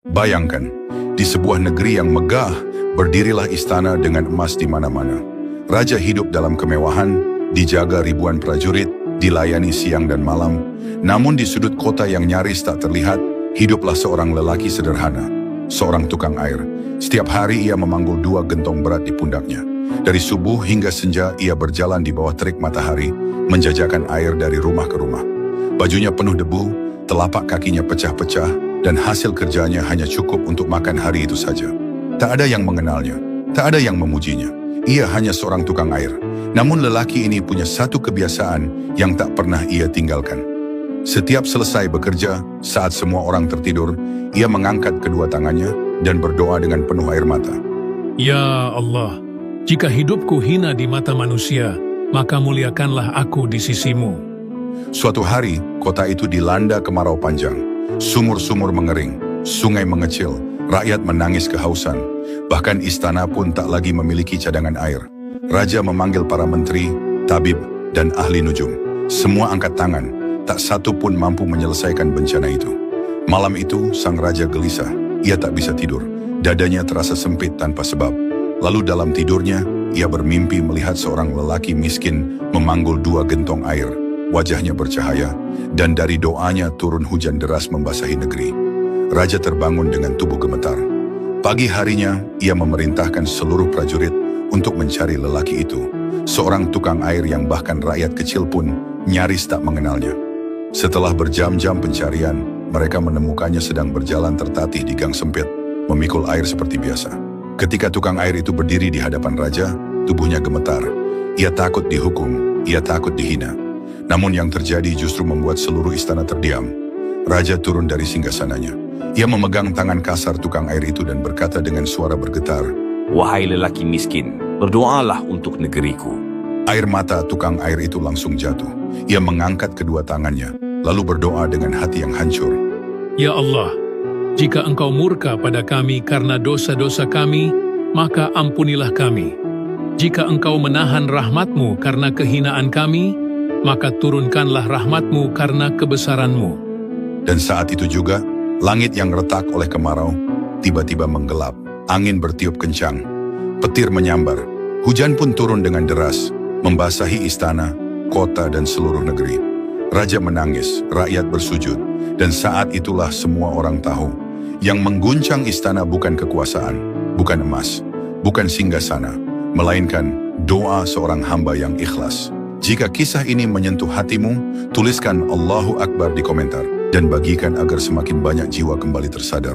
Bayangkan, di sebuah negeri yang megah, berdirilah istana dengan emas di mana-mana. Raja hidup dalam kemewahan, dijaga ribuan prajurit, dilayani siang dan malam. Namun di sudut kota yang nyaris tak terlihat, hiduplah seorang lelaki sederhana, seorang tukang air. Setiap hari ia memanggul 2 gentong berat di pundaknya. Dari subuh hingga senja ia berjalan di bawah terik matahari, menjajakan air dari rumah ke rumah. Bajunya penuh debu, telapak kakinya pecah-pecah, dan hasil kerjanya hanya cukup untuk makan hari itu saja. Tak ada yang mengenalnya, tak ada yang memujinya. Ia hanya seorang tukang air. Namun lelaki ini punya satu kebiasaan yang tak pernah ia tinggalkan. Setiap selesai bekerja, saat semua orang tertidur, ia mengangkat kedua tangannya dan berdoa dengan penuh air mata. Ya Allah, jika hidupku hina di mata manusia, maka muliakanlah aku di sisimu. Suatu hari, kota itu dilanda kemarau panjang. Sumur-sumur mengering, sungai mengecil, rakyat menangis kehausan. Bahkan istana pun tak lagi memiliki cadangan air. Raja memanggil para menteri, tabib, dan ahli nujum. Semua angkat tangan, tak satu pun mampu menyelesaikan bencana itu. Malam itu, sang raja gelisah. Ia tak bisa tidur. Dadanya terasa sempit tanpa sebab. Lalu dalam tidurnya, ia bermimpi melihat seorang lelaki miskin memanggul 2 gentong air. Wajahnya bercahaya, dan dari doanya turun hujan deras membasahi negeri. Raja terbangun dengan tubuh gemetar. Pagi harinya, ia memerintahkan seluruh prajurit untuk mencari lelaki itu. Seorang tukang air yang bahkan rakyat kecil pun nyaris tak mengenalnya. Setelah berjam-jam pencarian, mereka menemukannya sedang berjalan tertatih di gang sempit, memikul air seperti biasa. Ketika tukang air itu berdiri di hadapan raja, tubuhnya gemetar. Ia takut dihukum, ia takut dihina. Namun yang terjadi justru membuat seluruh istana terdiam. Raja turun dari singgasananya. Ia memegang tangan kasar tukang air itu dan berkata dengan suara bergetar, "Wahai lelaki miskin, berdoalah untuk negeriku." Air mata tukang air itu langsung jatuh. Ia mengangkat kedua tangannya, lalu berdoa dengan hati yang hancur. Ya Allah, jika Engkau murka pada kami karena dosa-dosa kami, maka ampunilah kami. Jika Engkau menahan rahmat-Mu karena kehinaan kami, maka turunkanlah rahmat-Mu karena kebesaran-Mu. Dan saat itu juga, langit yang retak oleh kemarau tiba-tiba menggelap. Angin bertiup kencang, petir menyambar, hujan pun turun dengan deras, membasahi istana, kota, dan seluruh negeri. Raja menangis, rakyat bersujud, dan saat itulah semua orang tahu, yang mengguncang istana bukan kekuasaan, bukan emas, bukan singgasana, melainkan doa seorang hamba yang ikhlas. Jika kisah ini menyentuh hatimu, tuliskan Allahu Akbar di komentar dan bagikan agar semakin banyak jiwa kembali tersadar.